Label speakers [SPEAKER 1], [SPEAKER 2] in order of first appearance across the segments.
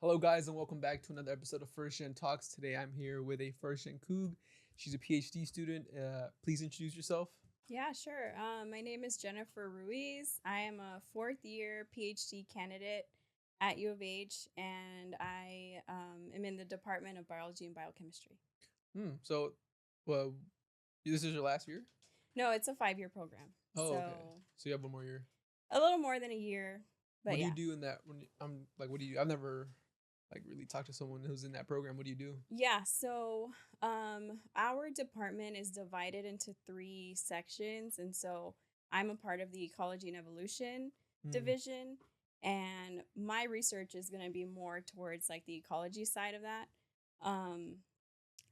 [SPEAKER 1] Hello, guys, and welcome back to another episode of First Gen Talks. Today, I'm here with a First Gen Coug. She's a PhD student. Please introduce yourself.
[SPEAKER 2] Yeah, sure. My name is Jennifer Ruiz. I am a fourth year PhD candidate at U of H, and I am in the Department of Biology and Biochemistry.
[SPEAKER 1] So, well, this is your last year?
[SPEAKER 2] No, it's a 5-year program.
[SPEAKER 1] Oh,
[SPEAKER 2] so
[SPEAKER 1] okay. So you have one more year.
[SPEAKER 2] a little more than a year. But
[SPEAKER 1] What do
[SPEAKER 2] yeah.
[SPEAKER 1] you do in that? What do you? I've never really talked to someone who's in that program. What do you do?
[SPEAKER 2] Yeah, so our department is divided into 3 sections, and so I'm a part of the Ecology and Evolution division, and my research is going to be more towards like the ecology side of that. Um,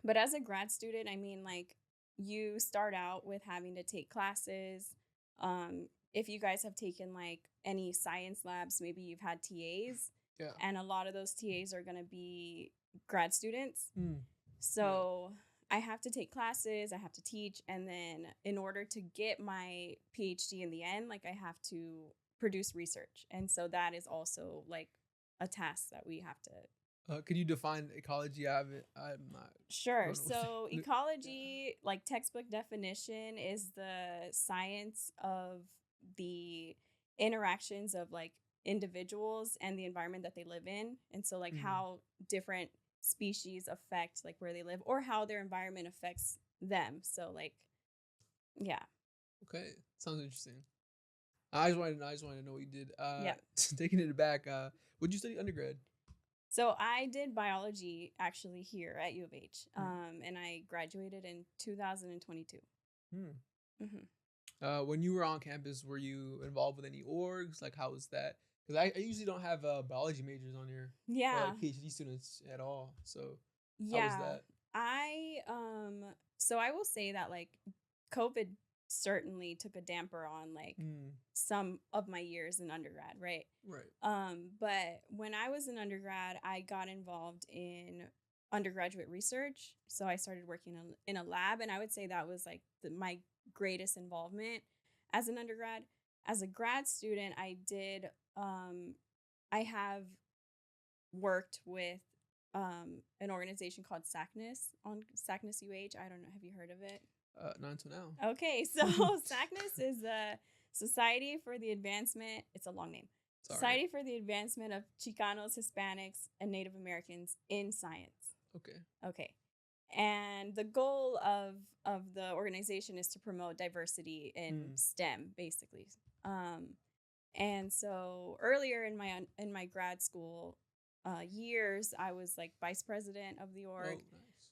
[SPEAKER 2] but as a grad student, I mean, like you start out with having to take classes. If you guys have taken like any science labs, maybe you've had TAs.
[SPEAKER 1] Yeah.
[SPEAKER 2] And a lot of those TAs are going to be grad students.
[SPEAKER 1] Mm.
[SPEAKER 2] So I have to take classes, I have to teach, and then in order to get my PhD in the end, like I have to produce research. And so that is also like a task that we have to.
[SPEAKER 1] Could you define ecology? I'm not.
[SPEAKER 2] Sure. So ecology, like textbook definition, is the science of the interactions of like individuals and the environment that they live in. And so like how different species affect like where they live or how their environment affects them. So like, yeah.
[SPEAKER 1] Okay. Sounds interesting. I just wanted to know what you did.
[SPEAKER 2] Yeah.
[SPEAKER 1] Taking it back, what did you study undergrad?
[SPEAKER 2] So I did biology actually here at U of H, and I graduated in 2022.
[SPEAKER 1] When you were on campus, were you involved with any orgs? Like, how was that? Because I usually don't have biology majors on here.
[SPEAKER 2] Yeah.
[SPEAKER 1] Or, like PhD students at all. So
[SPEAKER 2] yeah,
[SPEAKER 1] how was that?
[SPEAKER 2] So I will say that like COVID certainly took a damper on like some of my years in undergrad, right?
[SPEAKER 1] Right.
[SPEAKER 2] But when I was in undergrad, I got involved in undergraduate research. So I started working in a lab, and I would say that was like my greatest involvement as an undergrad. As a grad student, I have worked with an organization called SACNAS on SACNAS UH. I don't know. Have you heard of it?
[SPEAKER 1] Not until now.
[SPEAKER 2] Okay, so SACNAS is a Society for the Advancement. It's a long name.
[SPEAKER 1] Sorry.
[SPEAKER 2] Society for the Advancement of Chicanos, Hispanics, and Native Americans in Science. Okay. And the goal of the organization is to promote diversity in STEM, basically. And so earlier in my grad school years, I was like vice president of the org.
[SPEAKER 1] Oh, nice.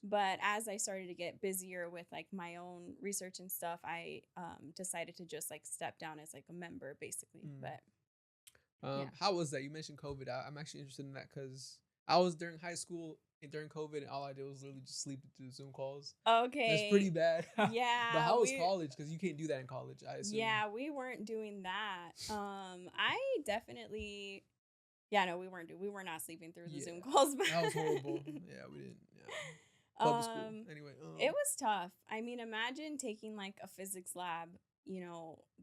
[SPEAKER 2] But as I started to get busier with like my own research and stuff, I decided to just like step down as like a member, basically. But
[SPEAKER 1] yeah. How was that? You mentioned COVID. I'm actually interested in that because I was during high school and during COVID, and all I did was literally just sleep through Zoom calls.
[SPEAKER 2] Okay.
[SPEAKER 1] That's pretty bad.
[SPEAKER 2] Yeah.
[SPEAKER 1] But how was college? Because you can't do that in college, I assume.
[SPEAKER 2] Yeah, we weren't doing that. I definitely. Yeah, no, we were not sleeping through the Zoom calls. But
[SPEAKER 1] that was horrible. Yeah, we didn't. Yeah. Public school. Anyway,
[SPEAKER 2] it was tough. I mean, imagine taking like a physics lab,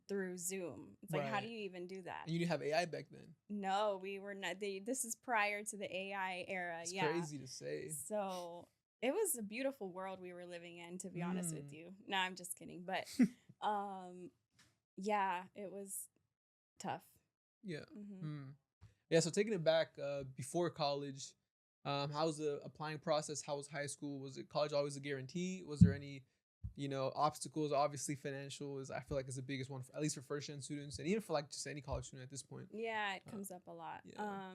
[SPEAKER 2] through Zoom. It's like, how do you even do that?
[SPEAKER 1] And you didn't have AI back then.
[SPEAKER 2] No, we were not. This is prior to the AI era.
[SPEAKER 1] It's crazy to say.
[SPEAKER 2] So it was a beautiful world we were living in, to be honest with you. No, I'm just kidding. But yeah, it was tough.
[SPEAKER 1] Yeah. Yeah. So taking it back, before college, how was the applying process? How was high school? Was it college always a guarantee? Was there any, obstacles? Obviously, financial I feel like is the biggest one, at least for first gen students, and even for like just any college student at this point.
[SPEAKER 2] Yeah, it comes up a lot.
[SPEAKER 1] Yeah.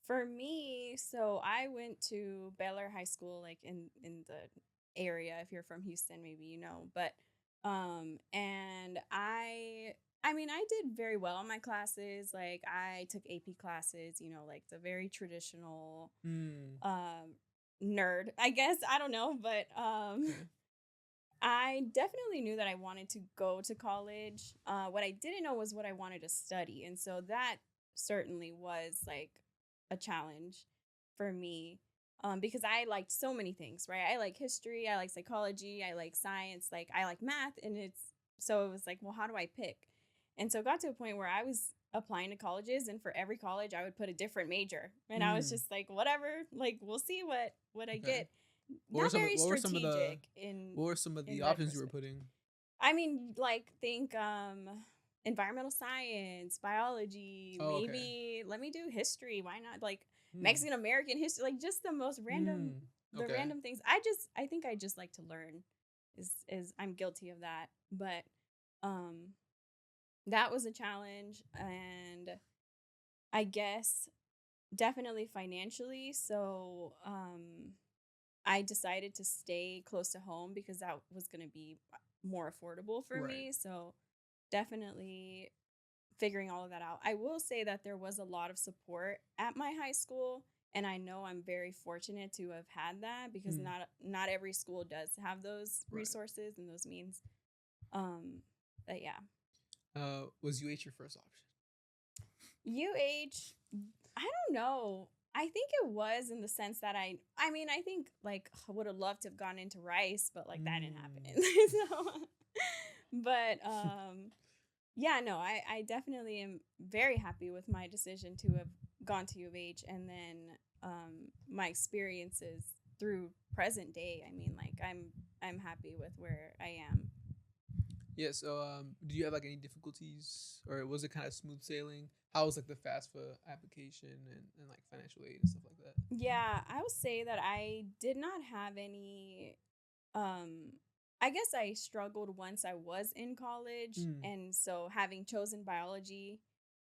[SPEAKER 2] For me, so I went to Baylor High School, like in the area. If you're from Houston, maybe you know. But and I mean, I did very well in my classes. Like, I took AP classes, like the very traditional nerd, I guess. I don't know. But I definitely knew that I wanted to go to college. What I didn't know was what I wanted to study. And so that certainly was, like, a challenge for me. Because I liked so many things, right? I like history. I like psychology. I like science. Like, I like math. And so it was like, well, how do I pick? And so it got to a point where I was applying to colleges, and for every college I would put a different major, and I was
[SPEAKER 1] Mm.
[SPEAKER 2] just like, whatever, like we'll see what I
[SPEAKER 1] Okay.
[SPEAKER 2] get. Not very
[SPEAKER 1] What were some of the
[SPEAKER 2] strategic in
[SPEAKER 1] what were some of the options you were
[SPEAKER 2] retrospect.
[SPEAKER 1] putting?
[SPEAKER 2] I mean, like think environmental science, biology,
[SPEAKER 1] Oh, okay.
[SPEAKER 2] maybe let me do history. Why not like
[SPEAKER 1] Hmm.
[SPEAKER 2] Mexican American history, like just the most random
[SPEAKER 1] Mm.
[SPEAKER 2] the
[SPEAKER 1] Okay.
[SPEAKER 2] random things. I think I just like to learn is I'm guilty of that. But um that was a challenge, and I guess definitely financially. So I decided to stay close to home because that was going to be more affordable for
[SPEAKER 1] Right.
[SPEAKER 2] me. So definitely figuring all of that out. I will say that there was a lot of support at my high school, and I know I'm very fortunate to have had that because
[SPEAKER 1] Mm.
[SPEAKER 2] not every school does have those
[SPEAKER 1] Right.
[SPEAKER 2] resources and those means. Um but yeah.
[SPEAKER 1] Was UH your first option?
[SPEAKER 2] UH, I don't know. I think it was in the sense that I mean, I think like I would have loved to have gone into Rice, but like that didn't
[SPEAKER 1] Mm.
[SPEAKER 2] happen. So, but yeah, no, I definitely am very happy with my decision to have gone to U of H, and then my experiences through present day. I mean, like I'm happy with where I am.
[SPEAKER 1] Yeah. So, do you have like any difficulties, or was it kind of smooth sailing? How was like the FAFSA application and like financial aid and stuff like that?
[SPEAKER 2] Yeah, I would say that I did not have any um I guess I struggled once I was in college,
[SPEAKER 1] Mm.
[SPEAKER 2] and so having chosen biology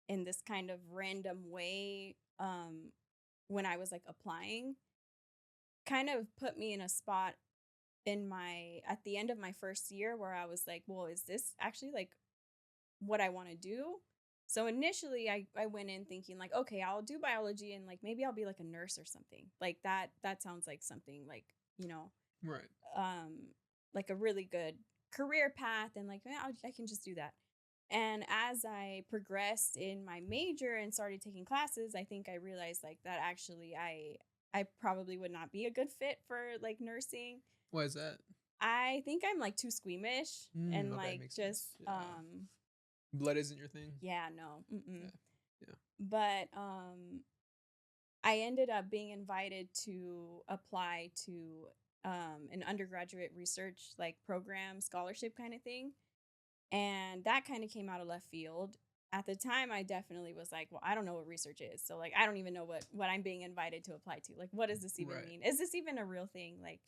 [SPEAKER 2] in this kind of random way when I was like applying kind of put me in a spot in my at the end of my first year where I was like, well, is this actually like what I want to do? So initially I went in thinking like, okay, I'll do biology and like maybe I'll be like a nurse or something. Like that sounds like something like, you know,
[SPEAKER 1] Right.
[SPEAKER 2] um like a really good career path, and like I can just do that. And as I progressed in my major and started taking classes, I think I realized like that actually I probably would not be a good fit for like nursing.
[SPEAKER 1] Why is that?
[SPEAKER 2] I think I'm like too squeamish
[SPEAKER 1] Mm.
[SPEAKER 2] and
[SPEAKER 1] Okay,
[SPEAKER 2] like
[SPEAKER 1] makes
[SPEAKER 2] just
[SPEAKER 1] sense. Yeah. Blood isn't your thing.
[SPEAKER 2] yeah, no. Mm-mm.
[SPEAKER 1] Yeah. Yeah.
[SPEAKER 2] But I ended up being invited to apply to an undergraduate research like program scholarship kind of thing, and that kind of came out of left field. At the time I definitely was like, well, I don't know what research is, so like I don't even know what I'm being invited to apply to. Like what does this even
[SPEAKER 1] Right.
[SPEAKER 2] mean? Is this even a real thing? Like,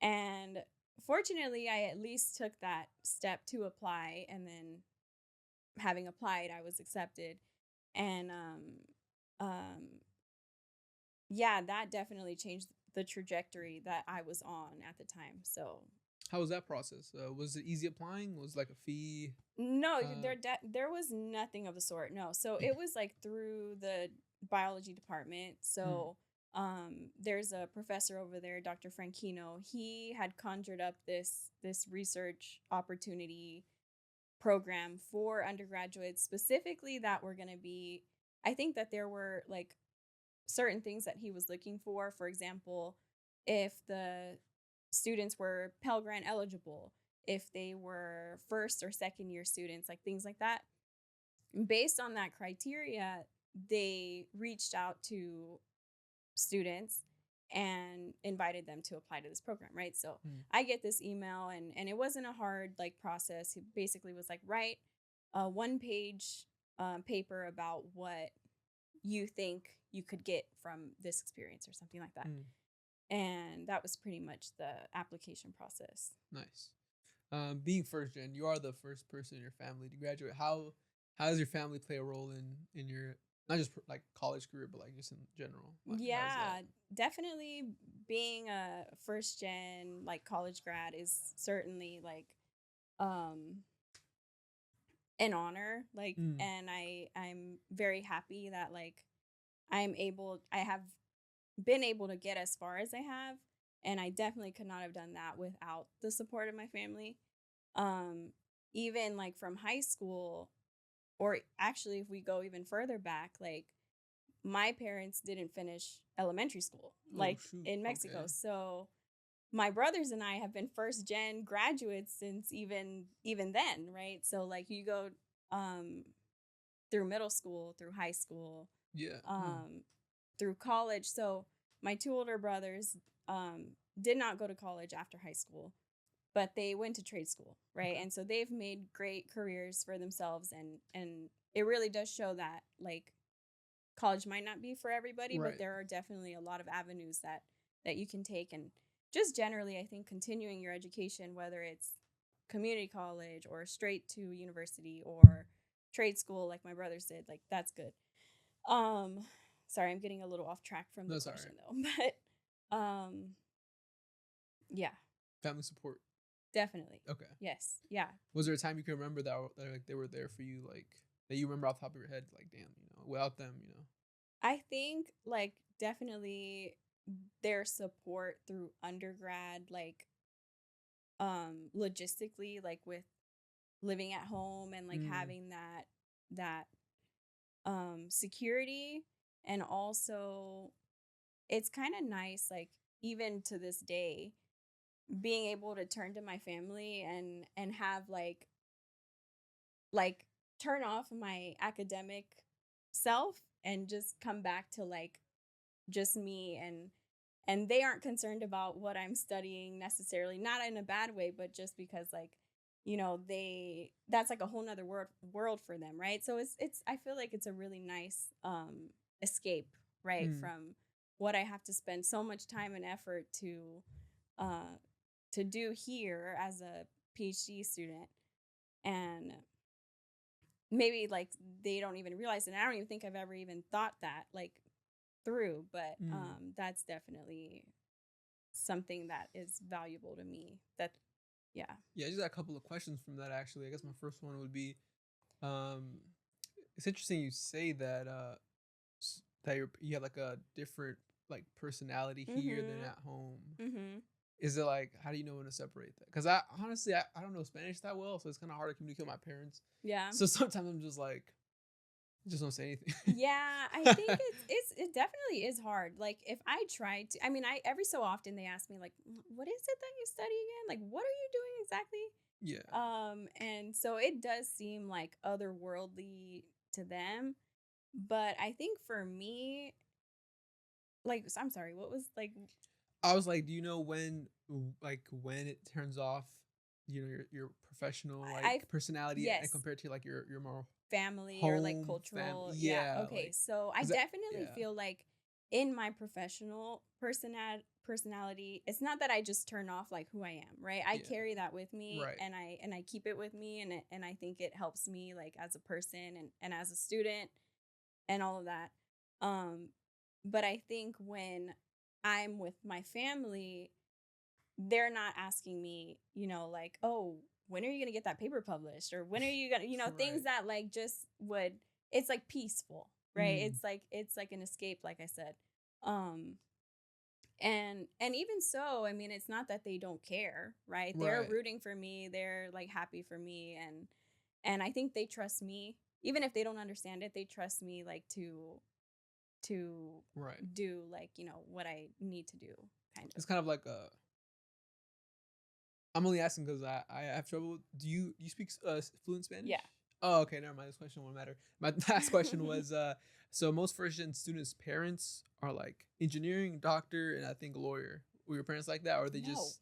[SPEAKER 2] and fortunately I at least took that step to apply, and then having applied I was accepted. And um yeah, that definitely changed the trajectory that I was on at the time. So
[SPEAKER 1] How was that process? Was it easy applying? Was like a fee?
[SPEAKER 2] no,
[SPEAKER 1] Uh.
[SPEAKER 2] there was nothing of the sort. No, so it was like through the biology department.
[SPEAKER 1] Mm.
[SPEAKER 2] So there's a professor over there, Dr. Franchino. He had conjured up this research opportunity program for undergraduates specifically that were going to be. I think that there were like certain things that he was looking for. For example, if the students were Pell Grant eligible, if they were first or second year students, like things like that. Based on that criteria, they reached out to students and invited them to apply to this program, right? So
[SPEAKER 1] Mm.
[SPEAKER 2] I get this email, and it wasn't a hard like process. He basically was like, write a 1 page paper about what you think you could get from this experience or something like that.
[SPEAKER 1] Mm.
[SPEAKER 2] And that was pretty much the application process.
[SPEAKER 1] Nice. Being first gen, you are the first person in your family to graduate. How does your family play a role in your not just like college career, but like just in general? Like, how does that?
[SPEAKER 2] Yeah, definitely being a first gen like college grad is certainly like um an honor, like,
[SPEAKER 1] Mm.
[SPEAKER 2] and I'm very happy that like I have been able to get as far as I have, and I definitely could not have done that without the support of my family. Um Even like from high school, or actually if we go even further back, like my parents didn't finish elementary school
[SPEAKER 1] Oh
[SPEAKER 2] like
[SPEAKER 1] shoot.
[SPEAKER 2] in Mexico.
[SPEAKER 1] Okay.
[SPEAKER 2] So my brothers and I have been first gen graduates since even then, right? So like you go um through middle school, through high school,
[SPEAKER 1] Yeah.
[SPEAKER 2] through college. So my two older brothers did not go to college after high school, but they went to trade school, right?
[SPEAKER 1] Okay.
[SPEAKER 2] And so they've made great careers for themselves, and it really does show that like college might not be for everybody, but
[SPEAKER 1] Right.
[SPEAKER 2] there are definitely a lot of avenues that you can take. And just generally, I think continuing your education, whether it's community college or straight to university or trade school like my brothers did, like that's good. um Sorry, I'm getting a little off track from the
[SPEAKER 1] That's all
[SPEAKER 2] question
[SPEAKER 1] right.
[SPEAKER 2] though. But yeah,
[SPEAKER 1] Family support.
[SPEAKER 2] definitely.
[SPEAKER 1] Okay.
[SPEAKER 2] Yes. Yeah.
[SPEAKER 1] Was there a time you can remember that like they were there for you, like that you remember off the top of your head, like damn, without them,
[SPEAKER 2] I think like definitely their support through undergrad, like logistically, like with living at home and like
[SPEAKER 1] Mm,
[SPEAKER 2] having that security. And also it's kind of nice, like even to this day, being able to turn to my family and have like turn off my academic self and just come back to like just me. And they aren't concerned about what I'm studying necessarily, not in a bad way, but just because like they that's like a whole nother world for them, right? So it's I feel like it's a really nice escape, right,
[SPEAKER 1] mm,
[SPEAKER 2] from what I have to spend so much time and effort uh to do here as a PhD student. And maybe like they don't even realize it. And I don't even think I've ever even thought that like through, but
[SPEAKER 1] mm.
[SPEAKER 2] that's definitely something that is valuable to me. That yeah.
[SPEAKER 1] Yeah, I just got a couple of questions from that actually. I guess my first one would be, um, it's interesting you say that that you have like a different like personality here than
[SPEAKER 2] Mhm.
[SPEAKER 1] at home.
[SPEAKER 2] Mhm.
[SPEAKER 1] Is it like, how do you know when to separate that? Because I honestly I don't know Spanish that well, so it's kind of hard to communicate with my parents.
[SPEAKER 2] Yeah.
[SPEAKER 1] So sometimes I'm just like, just don't say anything.
[SPEAKER 2] Yeah, I think it definitely is hard. Like if I try to, I mean, I every so often they ask me like, what is it that you study again? Like what are you doing exactly?
[SPEAKER 1] Yeah.
[SPEAKER 2] And so it does seem like otherworldly to them, but I think for me, like I'm sorry, what was like
[SPEAKER 1] I was like, do you know when it turns off, your professional
[SPEAKER 2] I
[SPEAKER 1] like personality and
[SPEAKER 2] yes,
[SPEAKER 1] compared to like your more
[SPEAKER 2] family or like
[SPEAKER 1] home family?
[SPEAKER 2] cultural. Yeah.
[SPEAKER 1] Yeah,
[SPEAKER 2] Okay.
[SPEAKER 1] like,
[SPEAKER 2] So I
[SPEAKER 1] cause that,
[SPEAKER 2] definitely
[SPEAKER 1] yeah,
[SPEAKER 2] feel like in my professional personality, it's not that I just turn off like who I am, right? I
[SPEAKER 1] yeah,
[SPEAKER 2] carry that with me,
[SPEAKER 1] right,
[SPEAKER 2] and I keep it with me, and I think it helps me like as a person and as a student and all of that. Um but I think when I'm with my family, they're not asking me, like, oh, when are you gonna get that paper published? Or when are you gonna, things
[SPEAKER 1] right.
[SPEAKER 2] that like just would, it's like peaceful, right?
[SPEAKER 1] Mm,
[SPEAKER 2] It's like an escape, like I said. Um, and even so, I mean, it's not that they don't care, right? They're
[SPEAKER 1] right,
[SPEAKER 2] rooting for me, they're like happy for me, and I think they trust me. Even if they don't understand it, they trust me like to
[SPEAKER 1] right.
[SPEAKER 2] do like, what I need to do, kind of.
[SPEAKER 1] It's kind of like a. I'm only asking because I have trouble. Do you speak fluent Spanish?
[SPEAKER 2] Yeah.
[SPEAKER 1] Oh, okay. Never mind. This question won't matter. My last question was so most first gen students' parents are like engineering, doctor, and I think lawyer. Were your parents like that, or they
[SPEAKER 2] No.
[SPEAKER 1] just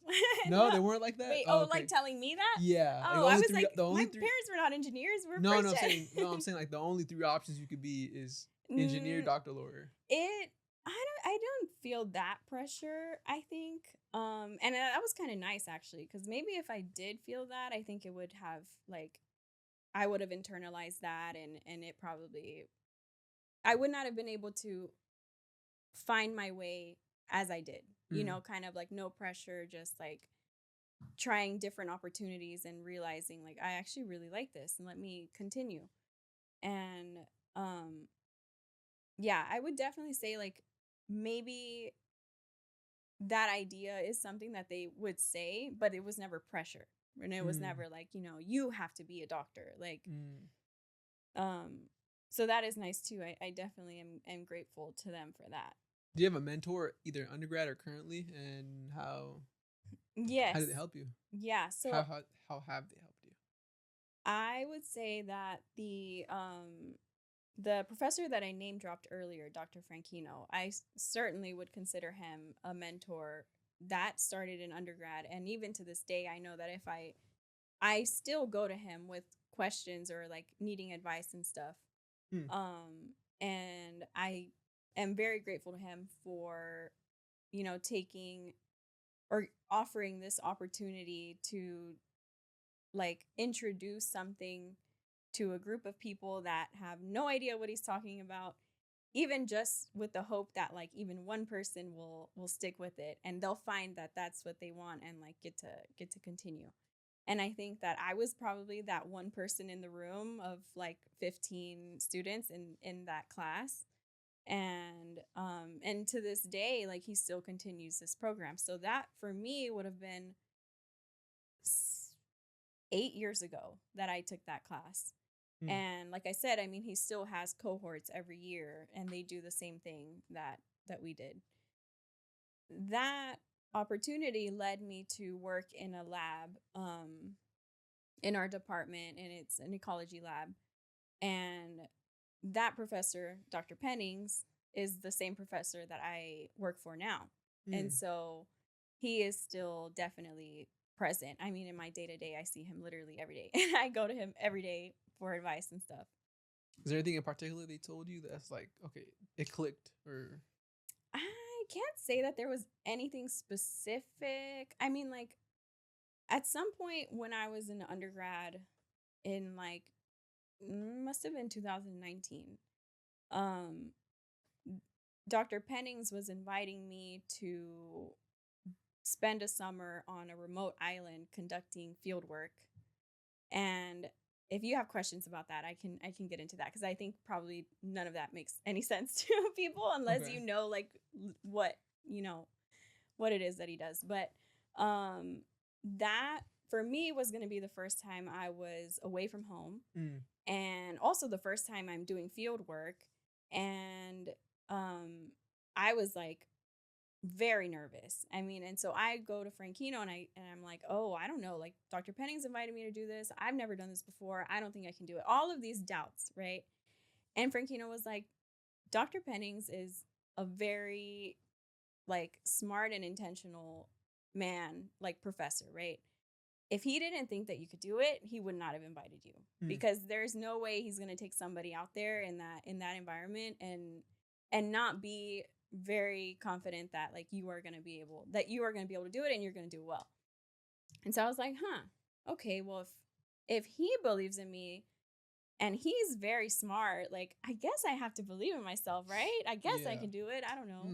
[SPEAKER 1] no?
[SPEAKER 2] No.
[SPEAKER 1] They weren't like that.
[SPEAKER 2] Wait,
[SPEAKER 1] Oh,
[SPEAKER 2] oh, like
[SPEAKER 1] okay.
[SPEAKER 2] telling me that?
[SPEAKER 1] Yeah, like
[SPEAKER 2] Oh, I was like,
[SPEAKER 1] the
[SPEAKER 2] my
[SPEAKER 1] only three.
[SPEAKER 2] parents were not engineers. We're
[SPEAKER 1] No, no,
[SPEAKER 2] first gen.
[SPEAKER 1] I'm saying like the only three options you could be is engineer,
[SPEAKER 2] Mm,
[SPEAKER 1] doctor, lawyer.
[SPEAKER 2] it I don't feel that pressure, I think. And that was kind of nice actually, because maybe if I did feel that, I think it would have like I would have internalized that, and it probably I would not have been able to find my way as I did.
[SPEAKER 1] Mm,
[SPEAKER 2] Kind of like no pressure, just like trying different opportunities and realizing like I actually really like this and let me continue. And um yeah, I would definitely say like maybe that idea is something that they would say, but it was never pressure. And it was
[SPEAKER 1] mm,
[SPEAKER 2] never like, you have to be a doctor. Like
[SPEAKER 1] mm.
[SPEAKER 2] um so that is nice too. I definitely am grateful to them for that.
[SPEAKER 1] Do you have a mentor, either undergrad or currently, and how did they
[SPEAKER 2] Yes.
[SPEAKER 1] help you?
[SPEAKER 2] Yeah.
[SPEAKER 1] How
[SPEAKER 2] So
[SPEAKER 1] how how have they helped you?
[SPEAKER 2] I would say that the professor that I name dropped earlier, Dr. Franchino, certainly would consider him a mentor. That started in undergrad, and even to this day, I know that if I still go to him with questions or like needing advice and stuff.
[SPEAKER 1] Hmm.
[SPEAKER 2] And I am very grateful to him for, taking or offering this opportunity to like introduce something to a group of people that have no idea what he's talking about, even just with the hope that like even one person will stick with it and they'll find that that's what they want and like get to continue. And I think that I was probably that one person in the room of like 15 students in that class. And to this day, like he still continues this program. So that for me would have been 8 years ago that I took that class.
[SPEAKER 1] Hmm.
[SPEAKER 2] And like I said, I mean, he still has cohorts every year and they do the same thing that we did. That opportunity led me to work in a lab in our department, and it's an ecology lab. And that professor, Dr. Pennings, is the same professor that I work for now. And so he is still definitely present. I mean, in my day to day, I see him literally every day. And I go to him every day for advice and stuff.
[SPEAKER 1] Is there anything in particular they told you that's like, okay, it clicked? Or
[SPEAKER 2] I can't say that there was anything specific. I mean, like, at some point when I was in undergrad in like, must have been 2019, um, Dr. Pennings was inviting me to spend a summer on a remote island conducting field work. And if you have questions about that, I can get into that because I think probably none of that makes any sense to people unless
[SPEAKER 1] okay.
[SPEAKER 2] you know like what what it is that he does. But that for me was going to be the first time I was away from home, and also the first time I'm doing field work. And I was like very nervous. I mean, and so I go to Franchino and I'm like, oh, I don't know. Like Dr. Pennings invited me to do this. I've never done this before. I don't think I can do it. All of these doubts, right? And Franchino was like, Dr. Pennings is a very like smart and intentional man, like professor, right? If he didn't think that you could do it, he would not have invited you because there's no way he's going to take somebody out there in that environment and not be very confident that like you are going to be able to do it and you're going to do well. And so I was like, okay, well if he believes in me and he's very smart, like I guess I have to believe in myself, right? I guess I can do it. I don't know.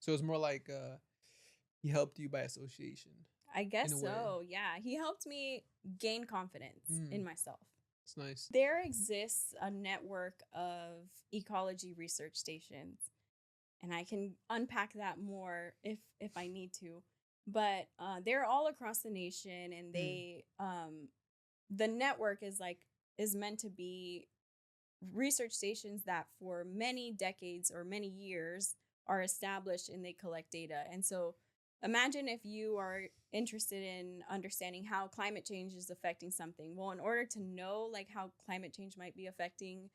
[SPEAKER 1] So it's more like he helped you by association.
[SPEAKER 2] I guess so. Yeah, he helped me gain confidence in myself.
[SPEAKER 1] It's nice.
[SPEAKER 2] There exists a network of ecology research stations, and I can unpack that more if I need to. But they're all across the nation, and they the network is meant to be research stations that for many decades or many years are established and they collect data. And so imagine if you are interested in understanding how climate change is affecting something. Well, in order to know like how climate change might be affecting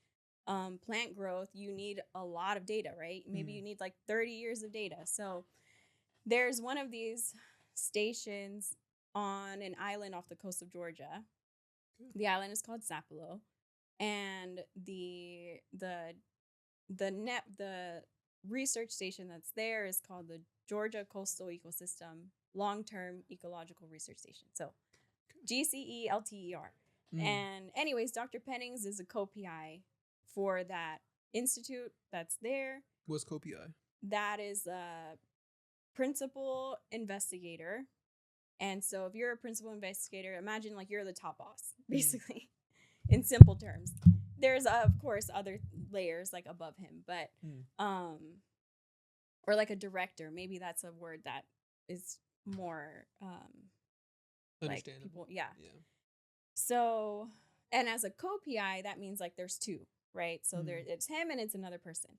[SPEAKER 2] plant growth, you need a lot of data, right? Maybe you need like 30 years of data. So there's one of these stations on an island off the coast of Georgia. The island is called Sapelo, and the research station that's there is called the Georgia Coastal Ecosystem Long-Term Ecological Research Station. So GCELTER. And anyways, Dr. Pennings is a co-PI for that institute that's there.
[SPEAKER 1] What's co-PI?
[SPEAKER 2] That is a principal investigator. And so if you're a principal investigator, imagine like you're the top boss, basically, in simple terms. There's, of course, other layers like above him, but, or like a director. Maybe that's a word that is more, like people, yeah. So, and as a co-PI, that means like there's two, right? So it's him and it's another person.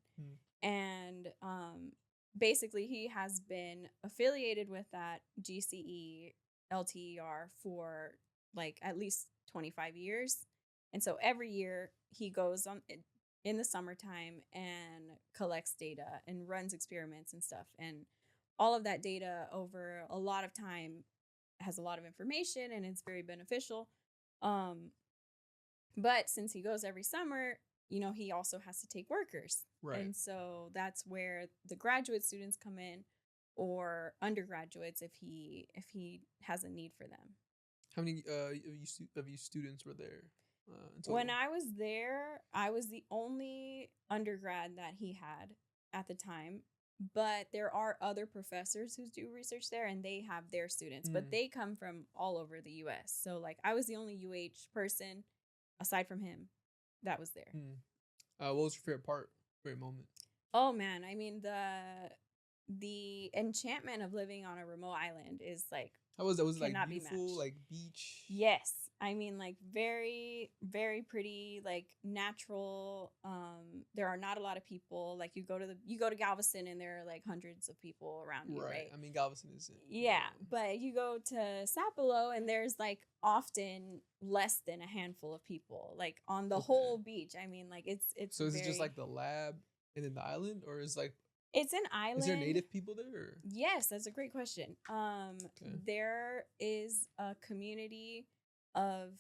[SPEAKER 2] And, basically he has been affiliated with that GCE LTER for like at least 25 years. And so every year he goes on, in the summertime and collects data and runs experiments and stuff. And all of that data over a lot of time has a lot of information and it's very beneficial. Um, but since he goes every summer, he also has to take workers.
[SPEAKER 1] Right.
[SPEAKER 2] And so that's where the graduate students come in, or undergraduates if he has a need for them.
[SPEAKER 1] How many of you students were there in total?
[SPEAKER 2] When I was there, I was the only undergrad that he had at the time. But there are other professors who do research there, and they have their students, but they come from all over the U.S. So, like, I was the only UH person, aside from him, that was there.
[SPEAKER 1] What was your favorite moment?
[SPEAKER 2] Oh man, I mean the enchantment of living on a remote island is like,
[SPEAKER 1] how was that? Was it like
[SPEAKER 2] cannot be
[SPEAKER 1] beautiful,
[SPEAKER 2] matched.
[SPEAKER 1] like beach?
[SPEAKER 2] Yes, I mean like very very pretty, like natural. There are not a lot of people. Like you go to Galveston and there are like hundreds of people around you, right?
[SPEAKER 1] I mean Galveston isn't.
[SPEAKER 2] Yeah, but you go to Sapelo and there's like often less than a handful of people, like on the whole beach. I mean, like it's
[SPEAKER 1] So is it just like the lab and then the island, or is like
[SPEAKER 2] it's an island?
[SPEAKER 1] Is there native people there? Or?
[SPEAKER 2] Yes, that's a great question. There is a community of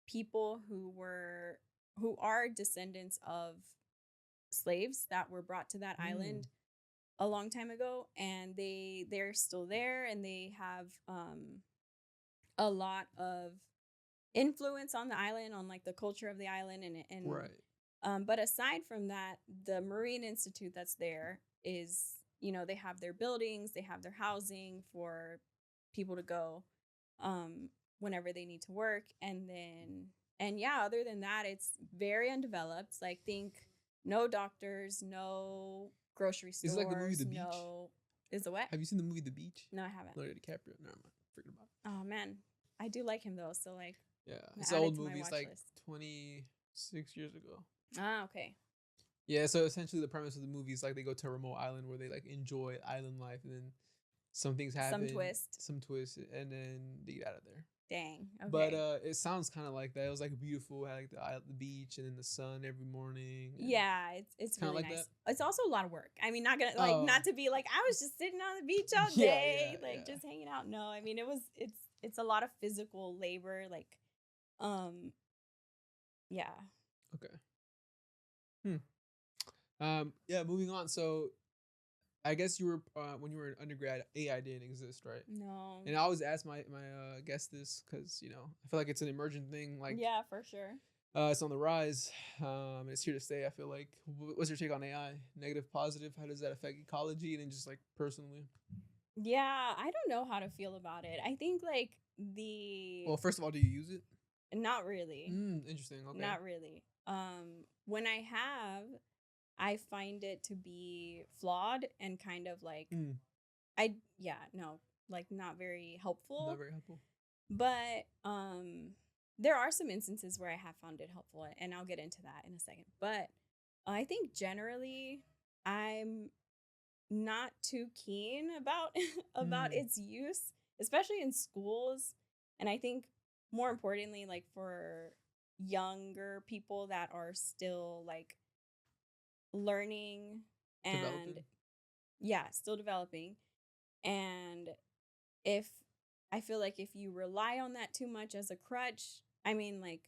[SPEAKER 2] people who are descendants of slaves that were brought to that island a long time ago, and they're still there, and they have a lot of influence on the island, on like the culture of the island, and
[SPEAKER 1] right.
[SPEAKER 2] But aside from that, the Marine Institute that's there is, they have their buildings, they have their housing for people to go whenever they need to work. And other than that, it's very undeveloped. Like, think no doctors, no grocery stores.
[SPEAKER 1] Is it like the movie The Beach?
[SPEAKER 2] Is it what?
[SPEAKER 1] Have you seen the movie The Beach?
[SPEAKER 2] No, I haven't.
[SPEAKER 1] Leonardo DiCaprio. No, I'm not forgetting about it.
[SPEAKER 2] Oh man, I do like him though. So like,
[SPEAKER 1] yeah, it's an old movie. It's like 26 years ago.
[SPEAKER 2] Ah, okay.
[SPEAKER 1] Yeah, so essentially the premise of the movie is like they go to a remote island where they like enjoy island life, and then some things happen, some twist, and then they get out of there.
[SPEAKER 2] Dang. Okay.
[SPEAKER 1] But it sounds kind of like that. It was like beautiful, had like the beach and then the sun every morning.
[SPEAKER 2] Yeah, it's really
[SPEAKER 1] like
[SPEAKER 2] nice.
[SPEAKER 1] That.
[SPEAKER 2] It's also a lot of work. I mean, not to be like I was just sitting on the beach all day, just hanging out. No, I mean it's a lot of physical labor, like, yeah.
[SPEAKER 1] Okay. Yeah, moving on. So I guess you were when you were an undergrad, AI didn't exist, right?
[SPEAKER 2] No.
[SPEAKER 1] And I always ask my guests this because I feel like it's an emergent thing. Like,
[SPEAKER 2] yeah, for sure.
[SPEAKER 1] It's on the rise. And it's here to stay. I feel like. What's your take on AI? Negative, positive? How does that affect ecology and then just like personally?
[SPEAKER 2] Yeah, I don't know how to feel about it. I think like
[SPEAKER 1] Well, first of all, do you use it?
[SPEAKER 2] Not really.
[SPEAKER 1] Interesting. Okay.
[SPEAKER 2] Not really. When I have, I find it to be flawed and kind of like not very helpful.
[SPEAKER 1] Not very helpful.
[SPEAKER 2] But there are some instances where I have found it helpful, and I'll get into that in a second. But I think generally I'm not too keen about its use, especially in schools. And I think more importantly, like for younger people that are still like learning and still developing. And I feel like if you rely on that too much as a crutch, I mean, like,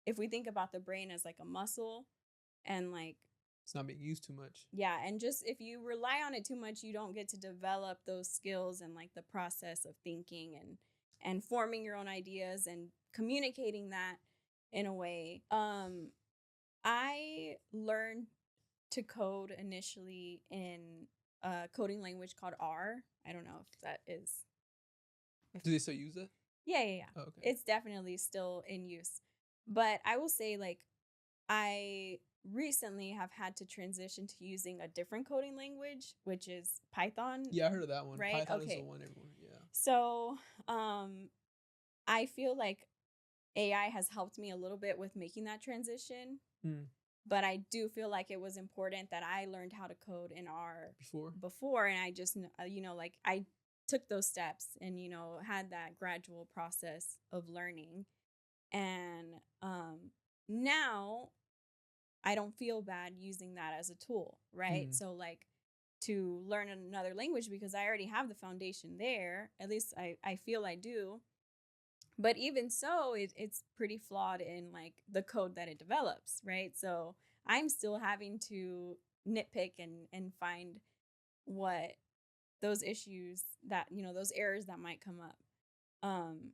[SPEAKER 2] if we think about the brain as like a muscle, and like
[SPEAKER 1] it's not being used too much.
[SPEAKER 2] Yeah, and just if you rely on it too much, you don't get to develop those skills and like the process of thinking and forming your own ideas and communicating that in a way. I learned to code initially in a coding language called R. I don't know if that is.
[SPEAKER 1] Do they still use it?
[SPEAKER 2] Yeah.
[SPEAKER 1] Oh, okay.
[SPEAKER 2] It's definitely still in use. But I will say, like, I recently have had to transition to using a different coding language, which is Python.
[SPEAKER 1] Yeah, I heard of that one.
[SPEAKER 2] Right?
[SPEAKER 1] Python is the one everyone, yeah.
[SPEAKER 2] So, I feel like AI has helped me a little bit with making that transition. But I do feel like it was important that I learned how to code in R before, and I just, like I took those steps and, had that gradual process of learning. And now I don't feel bad using that as a tool, right? So like to learn another language because I already have the foundation there. At least I feel I do. But even so, it's pretty flawed in like the code that it develops, right? So I'm still having to nitpick and find what those issues that, those errors that might come up. Um,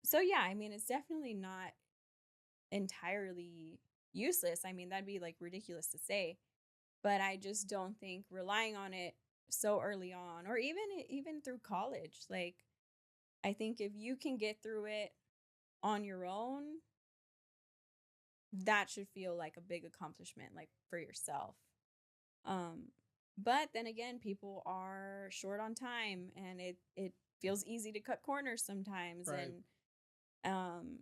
[SPEAKER 2] so yeah, I mean, it's definitely not entirely useless. I mean, that'd be like ridiculous to say, but I just don't think relying on it so early on, or even through college, like I think if you can get through it on your own, that should feel like a big accomplishment, like for yourself. Um, but then again, people are short on time, and it feels easy to cut corners sometimes,
[SPEAKER 1] Right.
[SPEAKER 2] and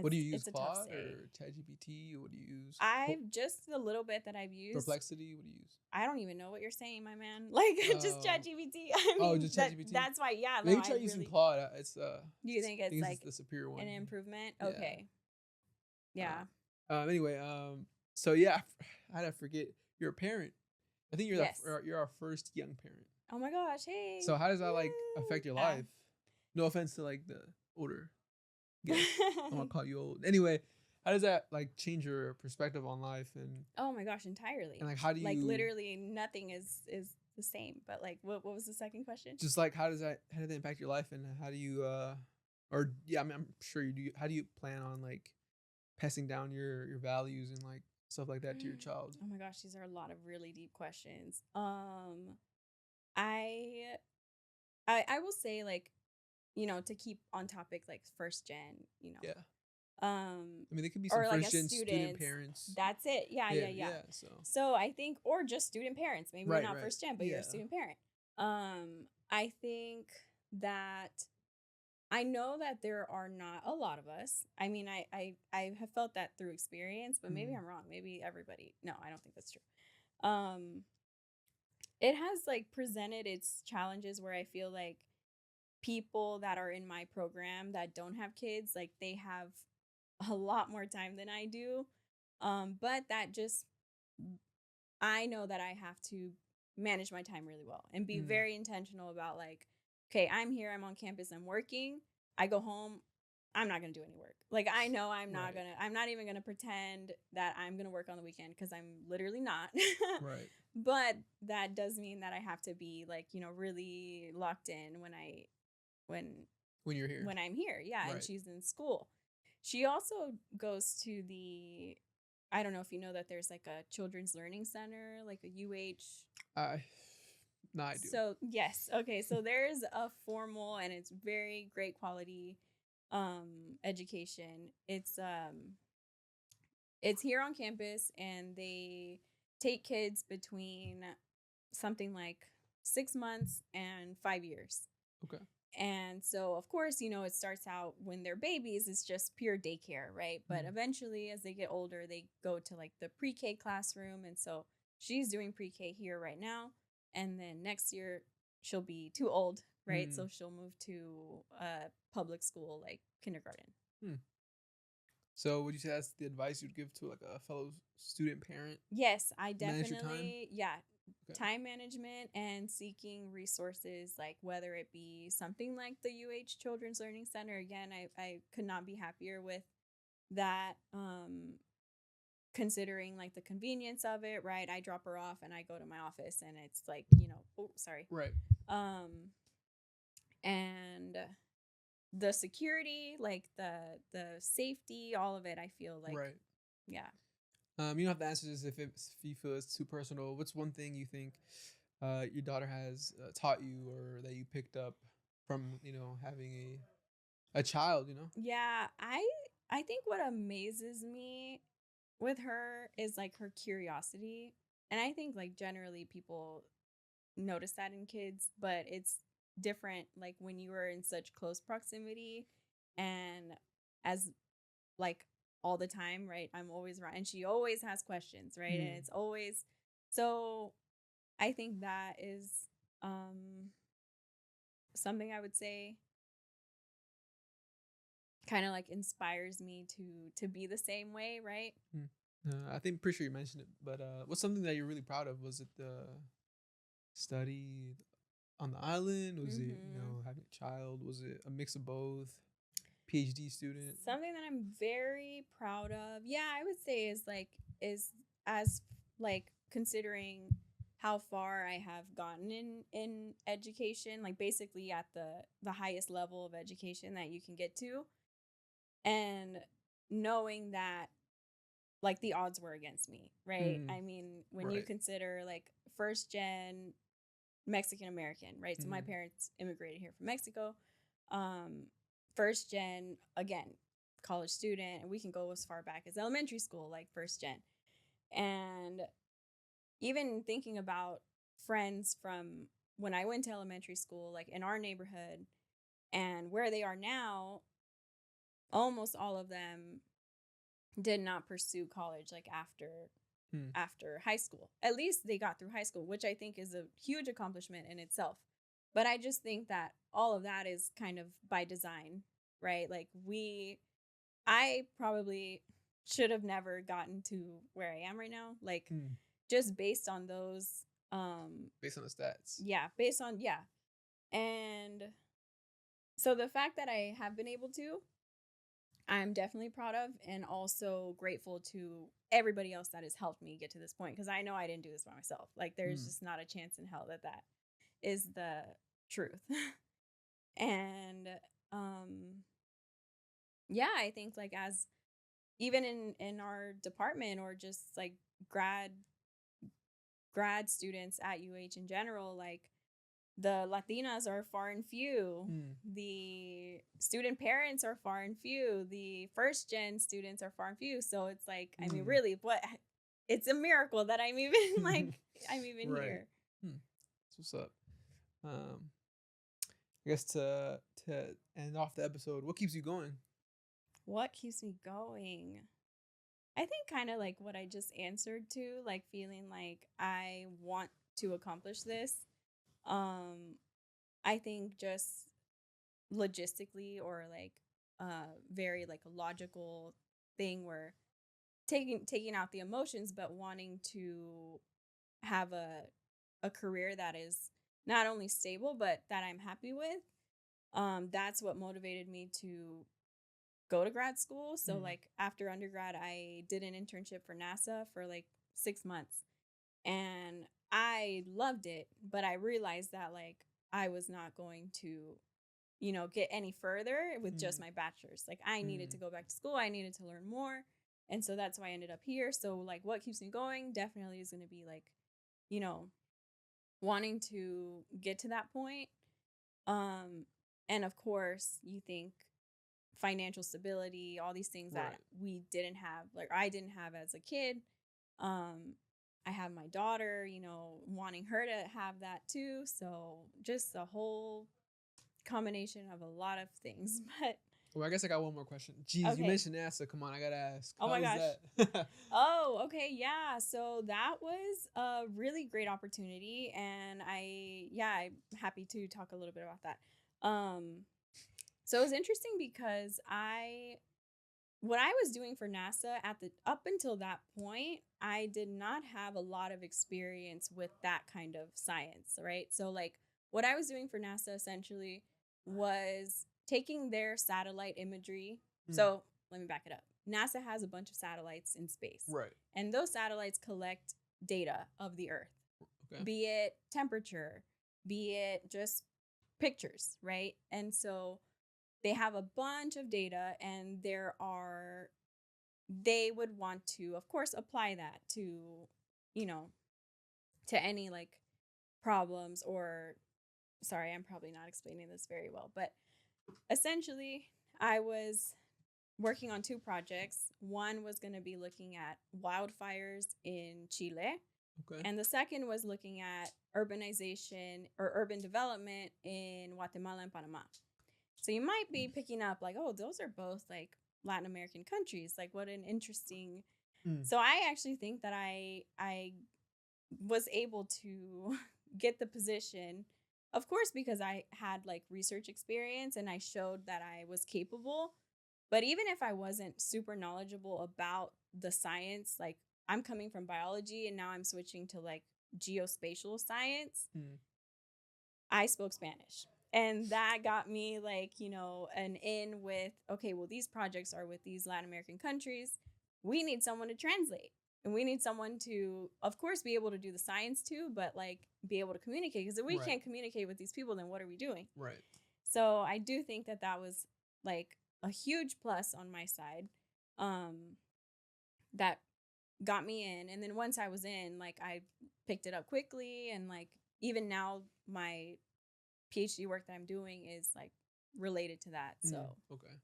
[SPEAKER 1] What do you use,
[SPEAKER 2] it's a tough
[SPEAKER 1] Claude
[SPEAKER 2] say.
[SPEAKER 1] or ChatGPT? What do you use?
[SPEAKER 2] I've just the little bit that I've used.
[SPEAKER 1] Perplexity. What do you use?
[SPEAKER 2] I don't even know what you're saying, my man. Like just ChatGPT. I mean,
[SPEAKER 1] just ChatGPT.
[SPEAKER 2] That's why. Yeah,
[SPEAKER 1] Maybe try using Claude. It's
[SPEAKER 2] Do you think it's like
[SPEAKER 1] the superior one?
[SPEAKER 2] an improvement?
[SPEAKER 1] Yeah.
[SPEAKER 2] Okay. Yeah.
[SPEAKER 1] Anyway. So yeah, how did I forget? You're a parent. I think you're you're our first young parent.
[SPEAKER 2] Oh my gosh! Hey.
[SPEAKER 1] So how does that like affect your life? No offense to like the older. I'm gonna call you old. Anyway, how does that like change your perspective on life and?
[SPEAKER 2] Oh my gosh, entirely.
[SPEAKER 1] And like, how do you?
[SPEAKER 2] Like literally nothing is the same. But like, what was the second question?
[SPEAKER 1] Just like how did that impact your life and how do you or yeah, I mean, I'm sure you do. How do you plan on like passing down your values and like stuff like that to your child?
[SPEAKER 2] Oh my gosh, these are a lot of really deep questions. I will say like, to keep on topic like first gen,
[SPEAKER 1] Yeah. I mean, they could be some
[SPEAKER 2] or like
[SPEAKER 1] first gen student parents.
[SPEAKER 2] That's it. Yeah. So I think, or just student parents. Maybe you're not first gen, but you're a student parent. I think that I know that there are not a lot of us. I mean, I have felt that through experience, but maybe I'm wrong. Maybe everybody. No, I don't think that's true. It has like presented its challenges where I feel like people that are in my program that don't have kids, like they have a lot more time than I do. But that just, I know that I have to manage my time really well and be very intentional about like, okay, I'm here, I'm on campus, I'm working. I go home, I'm not going to do any work. Like, I know I'm not even going to pretend that I'm going to work on the weekend because I'm literally not.
[SPEAKER 1] Right.
[SPEAKER 2] But that does mean that I have to be like, really locked in when
[SPEAKER 1] you're here.
[SPEAKER 2] When I'm here. Yeah. Right. And she's in school. She also goes to I don't know if you know that there's like a children's learning center, like a UH.
[SPEAKER 1] No, I do.
[SPEAKER 2] So yes. Okay. So there's a formal and it's very great quality education. It's here on campus and they take kids between something like 6 months and 5 years.
[SPEAKER 1] Okay.
[SPEAKER 2] And so, of course, it starts out when they're babies, it's just pure daycare, right? But eventually, as they get older, they go to like the pre-K classroom. And so she's doing pre-K here right now. And then next year, she'll be too old, right? So she'll move to public school, like kindergarten.
[SPEAKER 1] So would you say that's the advice you'd give to like a fellow student parent?
[SPEAKER 2] Yes, I definitely, yeah. Okay. Time management and seeking resources, like whether it be something like the UH Children's Learning Center. Again, I could not be happier with that, considering like the convenience of it, right? I drop her off and I go to my office and it's like, right. And the security, like the safety, all of it, I feel like, right. Yeah.
[SPEAKER 1] You don't have to answer this if you feel it's too personal. What's one thing you think your daughter has taught you or that you picked up from, having a child,
[SPEAKER 2] Yeah, I think what amazes me with her is like her curiosity. And I think like generally people notice that in kids, but it's different like when you are in such close proximity and as like all the time, right? I'm always right. And she always has questions, right? And it's always, so I think that is something I would say. kind of like inspires me to be the same way, right?
[SPEAKER 1] I think pretty sure you mentioned it, but what's something that you're really proud of? Was it the study on the island? Was it
[SPEAKER 2] Mm-hmm.
[SPEAKER 1] having a child? Was it a mix of both? PhD student.
[SPEAKER 2] Something that I'm very proud of, yeah, I would say is as like considering how far I have gotten in education, like basically at the highest level of education that you can get to, and knowing that like the odds were against me, right?
[SPEAKER 1] Mm,
[SPEAKER 2] I mean, when you
[SPEAKER 1] right.
[SPEAKER 2] consider like first gen Mexican American, right? So my
[SPEAKER 1] Mm,
[SPEAKER 2] parents immigrated here from Mexico. Um, first gen, again, college student, and we can go as far back as elementary school, like first gen. And even thinking about friends from when I went to elementary school, like in our neighborhood, and where they are now, almost all of them did not pursue college like
[SPEAKER 1] mm,
[SPEAKER 2] after high school. At least they got through high school, which I think is a huge accomplishment in itself. But I just think that all of that is kind of by design, right? Like I probably should have never gotten to where I am right now. Like
[SPEAKER 1] mm.
[SPEAKER 2] just based on those
[SPEAKER 1] Based on the stats.
[SPEAKER 2] yeah, based on yeah. And so the fact that I have been able to, I'm definitely proud of, and also grateful to everybody else that has helped me get to this point, because I know I didn't do this by myself. Like there's
[SPEAKER 1] Mm,
[SPEAKER 2] just not a chance in hell that that is the truth. And um yeah, I think like as even in our department, or just like grad grad students at UH in general, like the Latinas are far and few.
[SPEAKER 1] mm.
[SPEAKER 2] The student parents are far and few. The first gen students are far and few. So it's like, I mean,
[SPEAKER 1] Mm.
[SPEAKER 2] really, what? It's a miracle that I'm even like I'm even
[SPEAKER 1] Right.
[SPEAKER 2] here.
[SPEAKER 1] Hmm. That's what's up. Um, I guess to end off the episode, what keeps you going?
[SPEAKER 2] What keeps me going? I think kind of like what I just answered to, like feeling like I want to accomplish this. Um, I think just logistically, or like very like a logical thing where taking out the emotions, but wanting to have a career that is not only stable but that I'm happy with. That's what motivated me to go to grad school. So
[SPEAKER 1] Mm,
[SPEAKER 2] like after undergrad, I did an internship for NASA for like 6 months, and I loved it, but I realized that like I was not going to get any further with just
[SPEAKER 1] mm,
[SPEAKER 2] my bachelor's. Like I needed
[SPEAKER 1] mm,
[SPEAKER 2] to go back to school. I needed to learn more. And so that's why I ended up here. So like what keeps me going definitely is going to be like, you know, wanting to get to that point. Um and of course, you think financial stability, all these things that
[SPEAKER 1] right.
[SPEAKER 2] we didn't have, like I didn't have as a kid. Um I have my daughter, wanting her to have that too. So just a whole combination of a lot of things. But
[SPEAKER 1] Well, I guess I got one more question. Jeez, you
[SPEAKER 2] okay.
[SPEAKER 1] mentioned NASA. Come on, I gotta ask.
[SPEAKER 2] Oh
[SPEAKER 1] How
[SPEAKER 2] my
[SPEAKER 1] was
[SPEAKER 2] gosh.
[SPEAKER 1] that?
[SPEAKER 2] Oh, okay. Yeah. So that was a really great opportunity. And I'm happy to talk a little bit about that. So it was interesting because what I was doing for NASA at the up until that point, I did not have a lot of experience with that kind of science, right? So like what I was doing for NASA essentially was taking their satellite imagery.
[SPEAKER 1] Mm,
[SPEAKER 2] So let me back it up. NASA has a bunch of satellites in space,
[SPEAKER 1] right.
[SPEAKER 2] and those satellites collect data of the Earth,
[SPEAKER 1] Okay.
[SPEAKER 2] be it temperature, be it just pictures, right? And so they have a bunch of data, and they would want to, of course, apply that you know to any like problems, or sorry, I'm probably not explaining this very well, but essentially I was working on two projects. One was going to be looking at wildfires in Chile,
[SPEAKER 1] Okay.
[SPEAKER 2] and the second was looking at urbanization or urban development in Guatemala and Panama. So you might be picking up like, oh, those are both like Latin American countries. Like what an interesting.
[SPEAKER 1] Mm,
[SPEAKER 2] So I actually think that I was able to get the position, of course, because I had like research experience and I showed that I was capable. But even if I wasn't super knowledgeable about the science, like I'm coming from biology and now I'm switching to like geospatial science, I spoke Spanish. And that got me like, you know, an in with, okay, well, these projects are with these Latin American countries. We need someone to translate. And we need someone to, of course, be able to do the science too, but like be able to communicate. Because if we can't communicate with these people, then what are we doing?
[SPEAKER 1] Right.
[SPEAKER 2] So I do think that that was like a huge plus on my side, that got me in. And then once I was in, like I picked it up quickly. And like even now, my PhD work that I'm doing is like related to that. So
[SPEAKER 1] okay,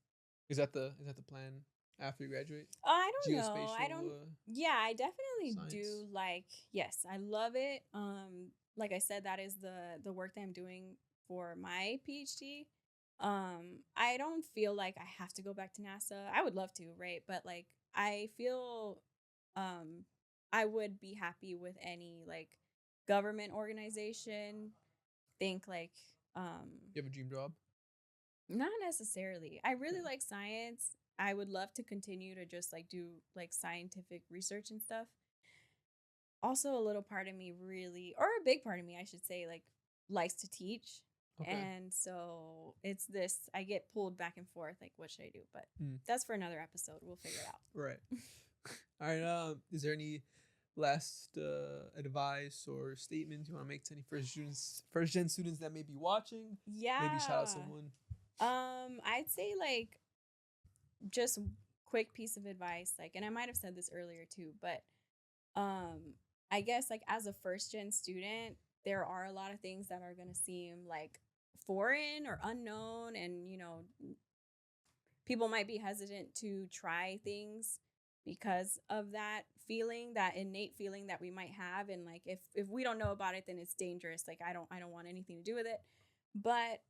[SPEAKER 1] is that the plan after you graduate?
[SPEAKER 2] I don't know. I don't. Yeah, I definitely
[SPEAKER 1] science.
[SPEAKER 2] do. Like, yes, I love it. Like I said, that is the work that I'm doing for my PhD. I don't feel like I have to go back to NASA. I would love to, right? But like, I feel, I would be happy with any like government organization. Think like,
[SPEAKER 1] you have a dream job?
[SPEAKER 2] not necessarily. I really like science. I would love to continue to just like do like scientific research and stuff. Also, a little part of me really, or a big part of me, I should say, like likes to teach.
[SPEAKER 1] Okay.
[SPEAKER 2] And so it's this, I get pulled back and forth, like, what should I do? But that's for another episode. We'll figure it out.
[SPEAKER 1] Right. All right. Is there any last advice or statements you want to make to any first gen students that may be watching?
[SPEAKER 2] Yeah.
[SPEAKER 1] Maybe shout out someone.
[SPEAKER 2] I'd say like just quick piece of advice, like, and I might have said this earlier too, but I guess like as a first gen student, there are a lot of things that are going to seem like foreign or unknown, and you know, people might be hesitant to try things because of that feeling, that innate feeling that we might have. And like if we don't know about it, then it's dangerous. Like I don't want anything to do with it. But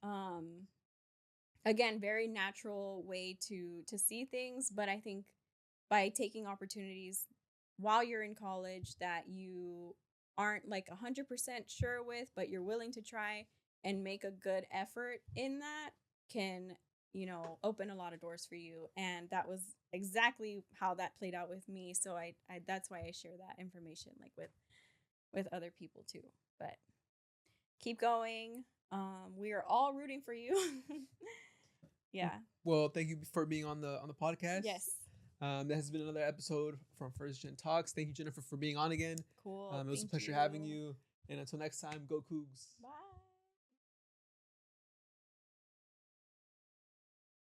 [SPEAKER 2] again, very natural way to see things. But I think by taking opportunities while you're in college that you aren't like 100% sure with, but you're willing to try and make a good effort in that, can, you know, open a lot of doors for you. And that was exactly how that played out with me. So I that's why I share that information like with other people too. But keep going. We are all rooting for you. Yeah.
[SPEAKER 1] Well, thank you for being on the podcast.
[SPEAKER 2] Yes.
[SPEAKER 1] That has been another episode from First Gen Talks. Thank you, Jennifer, for being on again.
[SPEAKER 2] Cool.
[SPEAKER 1] It was a pleasure having you. And until next time, go Cougs.
[SPEAKER 2] Bye.